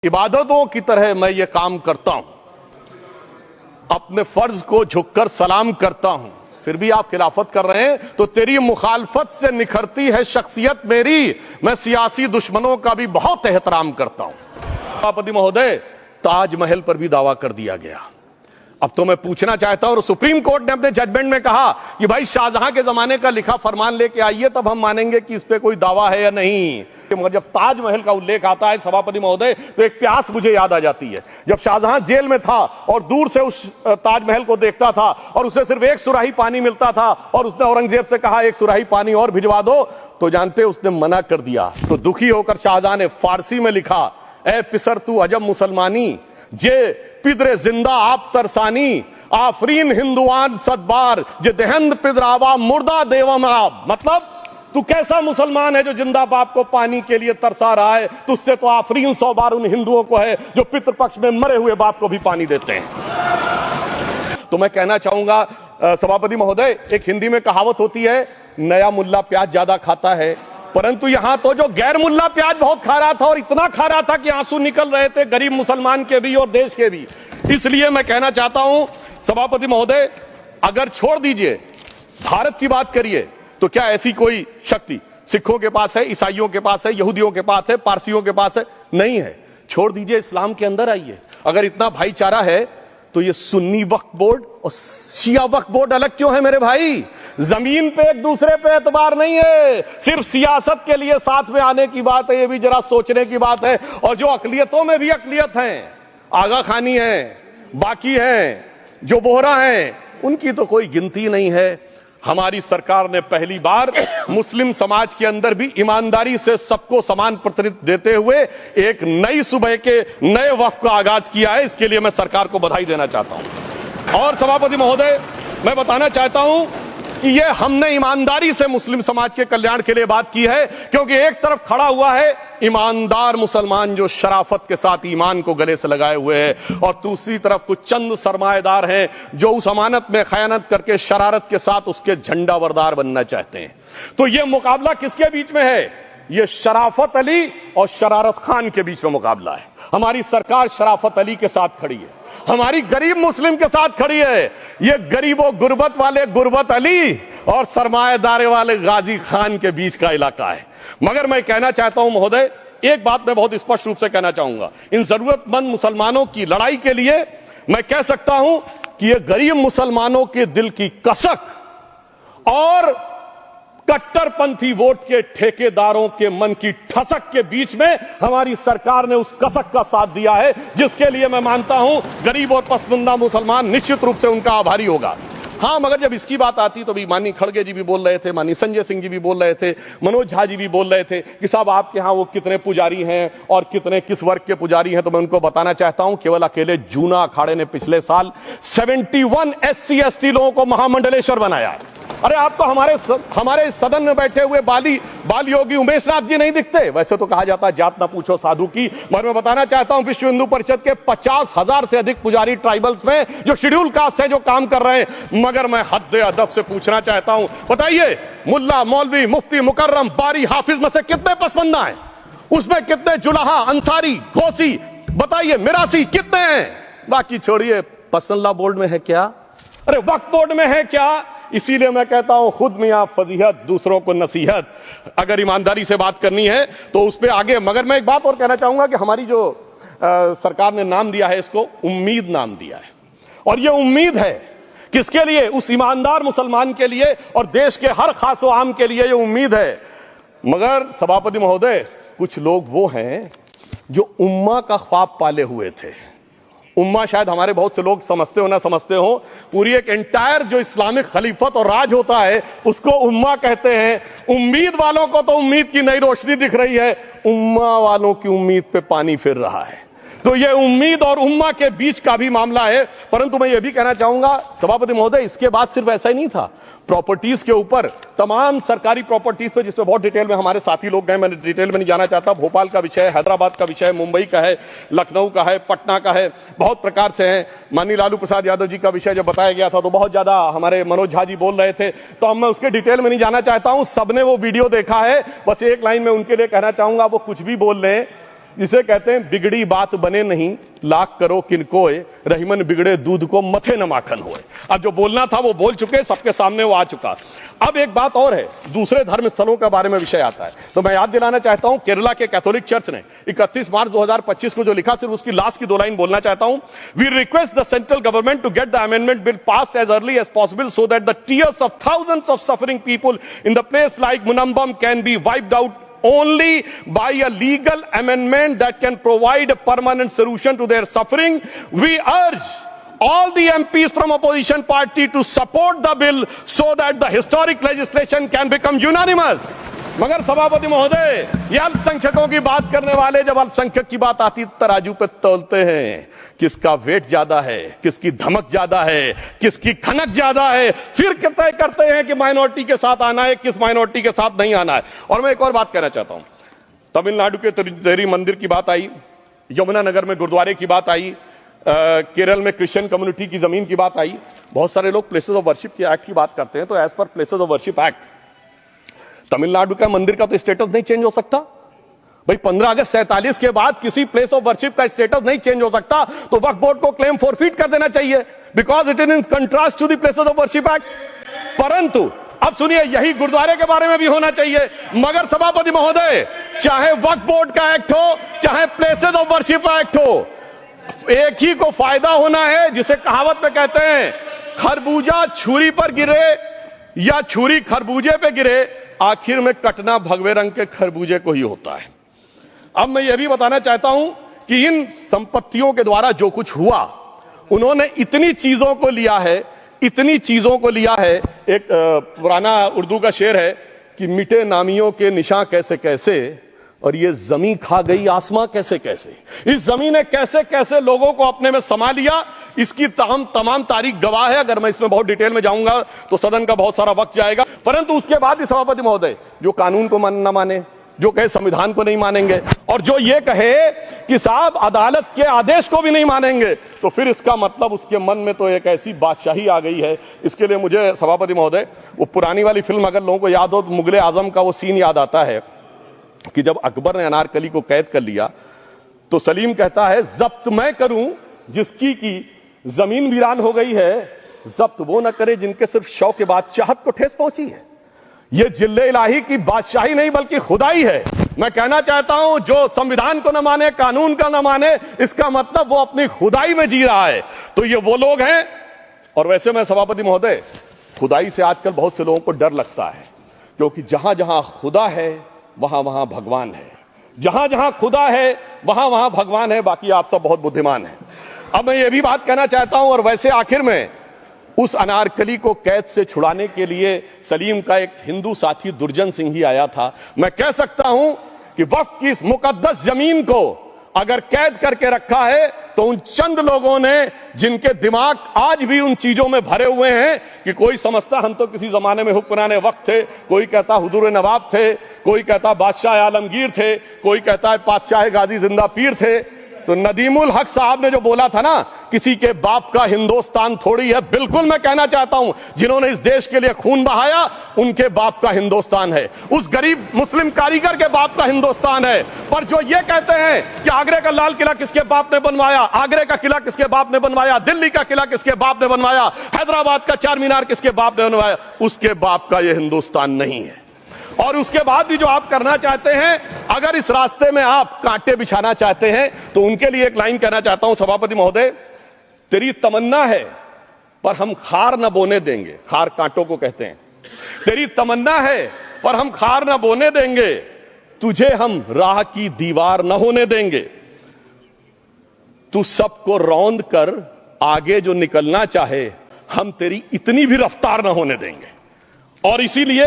इबादतों की तरह मैं ये काम करता हूं, अपने फर्ज को झुककर सलाम करता हूं, फिर भी आप खिलाफत कर रहे हैं तो तेरी मुखालफत से निखरती है शख्सियत मेरी। मैं सियासी दुश्मनों का भी बहुत एहतराम करता हूं। सभापति महोदय, ताजमहल पर भी दावा कर दिया गया। अब तो मैं पूछना चाहता हूं, और सुप्रीम कोर्ट ने अपने जजमेंट में कहा कि भाई शाहजहां के जमाने का लिखा फरमान लेके आइए, तब हम मानेंगे कि इस पे कोई दावा है या नहीं। मगर जब ताजमहल का उल्लेख आता है सभापति महोदय, तो एक प्यास मुझे याद आ जाती है। जब शाहजहां जेल में था और दूर से उस ताजमहल को देखता था और उसे सिर्फ एक सुराही पानी मिलता था और उसने औरंगजेब से कहा एक सुराही पानी और भिजवा दो, तो जानते उसने मना कर दिया। तो दुखी होकर शाहजहां ने फारसी में लिखा, ए पिसर तू अजब मुसलमानी, जे पिदरे जिंदा आप तरसानी, आफरीन हिंदुआन सदबार, जे देहंद पिदरावा मुर्दा देवम आप। मतलब तू कैसा मुसलमान है जो जिंदा बाप को पानी के लिए तरसा रहा है? तुझसे तो आफरीन 100 बार उन हिंदुओं को है जो पितृपक्ष में मरे हुए बाप को भी पानी देते हैं। तो मैं कहना चाहूंगा सभापति महोदय, एक हिंदी में कहावत होती है, नया मुल्ला प्याज ज्यादा खाता है, परंतु यहां तो जो गैर मुल्ला प्याज बहुत खा रहा था, और इतना खा रहा था कि आंसू निकल रहे थे गरीब मुसलमान के भी और देश के भी। इसलिए मैं कहना चाहता हूं सभापति महोदय, अगर छोड़ दीजिए भारत की बात करिए, तो क्या ऐसी कोई शक्ति सिखों के पास है, ईसाइयों के पास है, यहूदियों के पास है, पारसियों के पास है? नहीं है। छोड़ दीजिए, इस्लाम के अंदर आइए। अगर इतना भाईचारा है तो ये सुन्नी वक्फ बोर्ड और शिया वक्फ बोर्ड अलग क्यों है मेरे भाई? जमीन पे एक दूसरे पे एतबार नहीं है, सिर्फ सियासत के लिए साथ में आने की बात है। ये भी जरा सोचने की बात है। और जो अकलियतों में भी अकलियत है, आगा खानी है, बाकी है, जो बोहरा है, उनकी तो कोई गिनती नहीं है। हमारी सरकार ने पहली बार मुस्लिम समाज के अंदर भी ईमानदारी से सबको समान प्रतिनिधित्व देते हुए एक नई सुबह के नए वक्फ का आगाज किया है। इसके लिए मैं सरकार को बधाई देना चाहता हूं। और सभापति महोदय, मैं बताना चाहता हूं कि ये हमने ईमानदारी से मुस्लिम समाज के कल्याण के लिए बात की है, क्योंकि एक तरफ खड़ा हुआ है ईमानदार मुसलमान जो शराफत के साथ ईमान को गले से लगाए हुए हैं, और दूसरी तरफ कुछ चंद सरमाएदार हैं जो उस अमानत में खयानत करके शरारत के साथ उसके झंडा बरदार बनना चाहते हैं। तो यह मुकाबला किसके बीच में है? यह शराफत अली और शरारत खान के बीच में मुकाबला है। हमारी सरकार शराफत अली के साथ खड़ी है, हमारी गरीब मुस्लिम के साथ खड़ी है। ये गरीबों गुर्बत वाले गुर्बत अली और सरमाएदारे वाले गाजी खान के बीच का इलाका है। मगर मैं कहना चाहता हूं महोदय, एक बात मैं बहुत स्पष्ट रूप से कहना चाहूंगा, इन जरूरतमंद मुसलमानों की लड़ाई के लिए मैं कह सकता हूं कि ये गरीब मुसलमानों के दिल की कसक और कट्टरपंथी वोट के ठेकेदारों के मन की ठसक के बीच में हमारी सरकार ने उस कसक का साथ दिया है, जिसके लिए मैं मानता हूं गरीब और पसमानदा मुसलमान निश्चित रूप से उनका आभारी होगा। हां, मगर जब इसकी बात आती तो भी माननीय खड़गे जी भी बोल रहे थे, माननीय संजय सिंह जी भी बोल रहे थे, मनोज झा जी भी बोल रहे थे कि साहब आपके यहां वो कितने पुजारी हैं और कितने किस वर्ग के पुजारी हैं। तो मैं उनको बताना चाहता हूं, केवल अकेले जूना अखाड़े ने पिछले साल 71 SC ST लोगों को महामंडलेश्वर बनाया। अरे आपको हमारे सदन में बैठे हुए बाल योगी उमेश नाथ जी नहीं दिखते? वैसे तो कहा जाता है जात ना पूछो साधु की, मगर मैं बताना चाहता हूं विश्व हिंदू परिषद के 50,000 से अधिक पुजारी ट्राइबल्स में जो शेड्यूल कास्ट है जो काम कर रहे हैं। मगर मैं हद अदब से पूछना चाहता हूं, बताइए मुल्ला, मौलवी, मुफ्ती, मुकर्रम, बारी, हाफिज में से कितने पसमंदा हैं? उसमें कितने जुलाहा, अंसारी, घोसी, बताइए मिरासी कितने हैं? बाकी छोड़िए, पसंदला बोर्ड में है क्या? अरे वक्फ बोर्ड में है क्या? इसीलिए मैं कहता हूं खुद मियां फजीहत, दूसरों को नसीहत। अगर ईमानदारी से बात करनी है तो उस पर आगे। मगर मैं एक बात और कहना चाहूंगा कि हमारी जो सरकार ने नाम दिया है, इसको उम्मीद नाम दिया है, और यह उम्मीद है किसके लिए? उस ईमानदार मुसलमान के लिए और देश के हर खास व आम के लिए यह उम्मीद है। मगर सभापति महोदय, कुछ लोग वो हैं जो उम्मा का ख्वाब पाले हुए थे। उम्मा शायद हमारे बहुत से लोग समझते हो ना समझते हो, पूरी एक एंटायर जो इस्लामिक खलीफत और राज होता है उसको उम्मा कहते हैं। उम्मीद वालों को तो उम्मीद की नई रोशनी दिख रही है, उम्मा वालों की उम्मीद पे पानी फिर रहा है। तो ये उम्मीद और उम्मा के बीच का भी मामला है। परंतु मैं ये भी कहना चाहूंगा सभापति महोदय, इसके बाद सिर्फ ऐसा ही नहीं था, प्रॉपर्टीज के ऊपर, तमाम सरकारी प्रॉपर्टीज पे, जिसमें बहुत डिटेल में हमारे साथी लोग गए, मैं डिटेल में नहीं जाना चाहता। भोपाल का विषय है, हैदराबाद का विषय है, मुंबई का है, लखनऊ का है, पटना का है, बहुत प्रकार से है। माननीय लालू प्रसाद यादव जी का विषय जब बताया गया था तो बहुत ज्यादा हमारे मनोज झा जी बोल रहे थे, तो अब मैं उसके डिटेल में नहीं जाना चाहता हूं। सबने वो वीडियो देखा है, बस एक लाइन में उनके लिए कहना चाहूंगा, वो कुछ भी बोल रहे हैं, जिसे कहते हैं बिगड़ी बात बने नहीं, लाख करो किनकोए, रहीमन बिगड़े दूध को मथे न माखन होए। अब जो बोलना था वो बोल चुके, सबके सामने वो आ चुका। अब एक बात और है, दूसरे धर्म स्थलों के बारे में विषय आता है, तो मैं याद दिलाना चाहता हूं केरला के कैथोलिक चर्च ने 31 मार्च 2025 को जो लिखा, सिर्फ उसकी लास्ट की 2 लाइन बोलना चाहता हूं। We request the central government to get the amendment bill passed as early as possible so that the tears of thousands of suffering people in the place like Munambam can be wiped out only by a legal amendment that can provide a permanent solution to their suffering. We urge all the MPs from opposition party to support the bill so that the historic legislation can become unanimous. मगर सभापति महोदय, ये अल्पसंख्यकों की बात करने वाले जब अल्पसंख्यक की बात आती तराजू पे तौलते हैं, किसका वेट ज्यादा है, किसकी धमक ज्यादा है, किसकी खनक ज्यादा है, फिर तय करते हैं कि माइनॉरिटी के साथ आना है, किस माइनॉरिटी के साथ नहीं आना है। और मैं एक और बात कहना चाहता हूं, तमिलनाडु के तेरी मंदिर की बात आई, यमुनानगर में गुरुद्वारे की बात आई, केरल में क्रिश्चियन कम्युनिटी की जमीन की बात आई। बहुत सारे लोग प्लेसेस ऑफ वर्शिप के एक्ट की बात करते हैं, तो as per places of worship act Tamil Nadu का मंदिर का तो स्टेटस नहीं चेंज हो सकता भाई। 15 अगस्त 47 के बाद किसी प्लेस ऑफ वर्शिप का स्टेटस नहीं चेंज हो सकता, तो वक्फ बोर्ड को क्लेम फॉरफिट कर देना चाहिए, because it is in contrast to the places of worship act. परंतु अब सुनिए, यही गुरुद्वारे के बारे में भी होना चाहिए। मगर सभापति महोदय, चाहे वक्फ बोर्ड का एक्ट हो, चाहे प्लेसेस ऑफ वर्शिप एक्ट हो, एक ही को फायदा होना है, जिसे कहावत में कहते हैं खरबूजा छुरी पर गिरे या छुरी खरबूजे पे गिरे, आखिर में कटना भगवे रंग के खरबूजे को ही होता है। अब मैं यह भी बताना चाहता हूं कि इन संपत्तियों के द्वारा जो कुछ हुआ, उन्होंने इतनी चीजों को लिया है, इतनी चीजों को लिया है। एक पुराना उर्दू का शेर है कि मिटे नामियों के निशान कैसे कैसे, और ये जमीन खा गई आसमां कैसे कैसे। इस जमीन ने कैसे कैसे लोगों को अपने में समा लिया, इसकी तमाम तारीख गवाह है। अगर मैं इसमें बहुत डिटेल में जाऊंगा तो सदन का बहुत सारा वक्त जाएगा। परंतु उसके बाद भी सभापति महोदय, जो कानून को न माने, जो कहे संविधान को नहीं मानेंगे, और जो ये कहे कि साहब अदालत के आदेश को भी नहीं मानेंगे, तो फिर इसका मतलब उसके मन में तो एक ऐसी बादशाही आ गई है। इसके लिए मुझे सभापति महोदय, वो पुरानी वाली फिल्म अगर लोगों को याद हो तो मुगले आजम का वो सीन याद आता है कि जब अकबर ने अनारकली को कैद कर लिया, तो सलीम कहता है जब्त मैं करूं जिसकी की जमीन वीरान हो गई है, जब्त वो न करे जिनके सिर्फ शौक के बाद चाहत को ठेस पहुंची है। ये जिल्ले इलाही की बादशाही नहीं बल्कि खुदाई है। मैं कहना चाहता हूं, जो संविधान को न माने, कानून का न माने, इसका मतलब वो अपनी खुदाई में जी रहा है। तो ये वो लोग हैं। और वैसे मैं सभापति महोदय, खुदाई से आजकल बहुत से लोगों को डर लगता है, क्योंकि जहां जहां खुदा है वहां वहां भगवान है, जहां जहां खुदा है वहां वहां भगवान है। बाकी आप सब बहुत बुद्धिमान हैं। अब मैं ये भी बात कहना चाहता हूं, और वैसे आखिर में उस अनारकली को कैद से छुड़ाने के लिए सलीम का एक हिंदू साथी दुर्जन सिंह ही आया था। मैं कह सकता हूं कि वक्फ की इस मुकद्दस जमीन को अगर कैद करके रखा है, तो उन चंद लोगों ने जिनके दिमाग आज भी उन चीजों में भरे हुए हैं कि कोई समझता हम तो किसी जमाने में हुक्मरान वक्त थे, कोई कहता हुजूर नवाब थे, कोई कहता बादशाह आलमगीर थे, कोई कहता है बादशाह गाजी जिंदा पीर थे। तो नदीमुल हक साहब ने जो बोला था ना, किसी के बाप का हिंदुस्तान थोड़ी है, बिल्कुल मैं कहना चाहता हूं, जिन्होंने इस देश के लिए खून बहाया उनके बाप का हिंदुस्तान है, उस गरीब मुस्लिम कारीगर के बाप का हिंदुस्तान है। पर जो ये कहते हैं कि आगरे का लाल किला किसके बाप ने बनवाया, आगरे का किला किसके बाप ने बनवाया, दिल्ली का किला किसके बाप ने बनवाया, हैदराबाद का चार मीनार किसके बाप ने बनवाया, उसके बाप का यह हिंदुस्तान नहीं है। और उसके बाद भी जो आप करना चाहते हैं, अगर इस रास्ते में आप कांटे बिछाना चाहते हैं, तो उनके लिए एक लाइन कहना चाहता हूं सभापति महोदय, तेरी तमन्ना है पर हम खार न बोने देंगे, खार कांटों को कहते हैं, तेरी तमन्ना है पर हम खार न बोने देंगे, तुझे हम राह की दीवार न होने देंगे, तू सबको रौंद कर आगे जो निकलना चाहे, हम तेरी इतनी भी रफ्तार न होने देंगे। और इसीलिए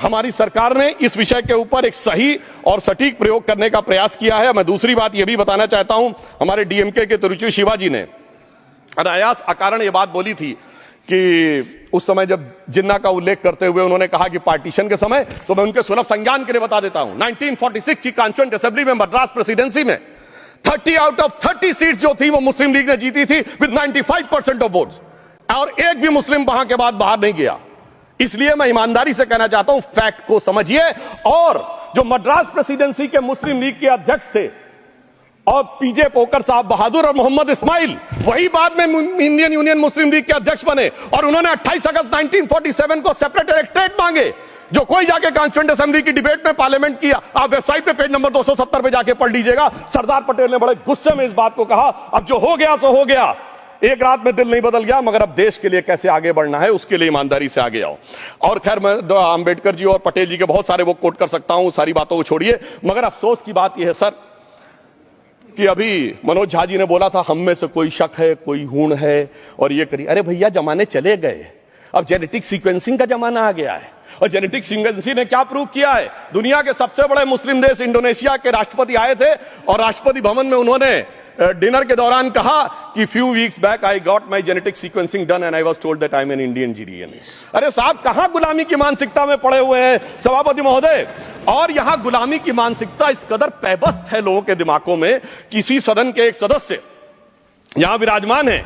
हमारी सरकार ने इस विषय के ऊपर एक सही और सटीक प्रयोग करने का प्रयास किया है। मैं दूसरी बात यह भी बताना चाहता हूं, हमारे डीएमके के तिरुचि शिवाजी ने अनायास अकारण यह बात बोली थी कि उस समय जब जिन्ना का उल्लेख करते हुए उन्होंने कहा कि पार्टीशन के समय, तो मैं उनके सुलभ संज्ञान के लिए बता देता हूं, 1946 की कॉन्स्टिट्यूएंट असेंबली में मद्रास प्रेसिडेंसी में 30 आउट ऑफ 30 सीट जो थी वो मुस्लिम लीग ने जीती थी विद 95% ऑफ वोट्स, और एक भी मुस्लिम वहां के बाद बाहर नहीं गया। इसलिए मैं ईमानदारी से कहना चाहता हूं, फैक्ट को समझिए। और जो मद्रास प्रेसिडेंसी के मुस्लिम लीग के अध्यक्ष थे और पीजे पोकर साहब बहादुर और मोहम्मद इस्माइल वही बाद में इंडियन यूनियन मुस्लिम लीग के अध्यक्ष बने और उन्होंने 28 अगस्त 1947 को सेपरेट इलेक्टोरेट मांगे, जो कोई जाके कॉन्स्टिट्यूएंट असेंबली की डिबेट में पार्लियामेंट किया। आप वेबसाइट पे पेज नंबर 270 पे जाके पढ़ लीजिएगा। सरदार पटेल ने बड़े गुस्से में इस बात को कहा, अब जो हो गया सो हो गया, एक रात में दिल नहीं बदल गया, मगर अब देश के लिए कैसे आगे बढ़ना है उसके लिए ईमानदारी से आगे आओ। और खैर मैं अंबेडकर जी और पटेल जी के बहुत सारे वो कोट कर सकता हूं, सारी बातों को छोड़िए, मगर अफसोस की बात यह है सर कि अभी मनोज झा जी ने बोला था हम में से कोई शक है, कोई हूण है और ये करिए। अरे भैया जमाने चले गए, अब जेनेटिक सीक्वेंसिंग का जमाना आ गया है। और जेनेटिक सीक्वेंसिंग ने क्या प्रूव किया है? दुनिया के सबसे बड़े मुस्लिम देश इंडोनेशिया के राष्ट्रपति आए थे और राष्ट्रपति भवन में उन्होंने डिनर के दौरान कहा कि few weeks back I got my genetic sequencing done and I was told that I am an Indian GDNA. अरे साहब कहां गुलामी की मानसिकता में पड़े हुए हैं सभापति महोदय। और यहां गुलामी की मानसिकता इस कदर पैबस्त है लोगों के दिमागों में। किसी सदन के एक सदस्य यहां विराजमान है,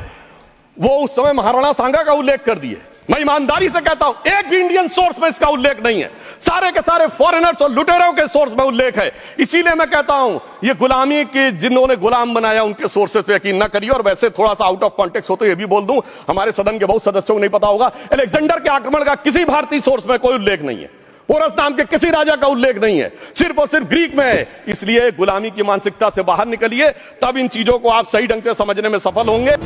वो उस समय महाराणा सांगा का उल्लेख कर दिए। मैं ईमानदारी से कहता हूं एक भी इंडियन सोर्स में इसका उल्लेख नहीं है, सारे के सारे फॉरेनर्स और लुटेरों के सोर्स में उल्लेख है। इसीलिए मैं कहता हूं ये गुलामी के जिन्होंने गुलाम बनाया उनके सोर्सेस पे यकीन न करिए। और वैसे थोड़ा सा आउट ऑफ कॉन्टेक्स्ट हो तो ये भी बोल दूं, हमारे सदन के बहुत सदस्यों को नहीं पता होगा, अलेक्जेंडर के आक्रमण का किसी भारतीय सोर्स में कोई उल्लेख नहीं है, पोरस नाम के किसी राजा का उल्लेख नहीं है, सिर्फ और सिर्फ ग्रीक में है। इसलिए गुलामी की मानसिकता से बाहर निकलिए, तब इन चीजों को आप सही ढंग से समझने में सफल होंगे।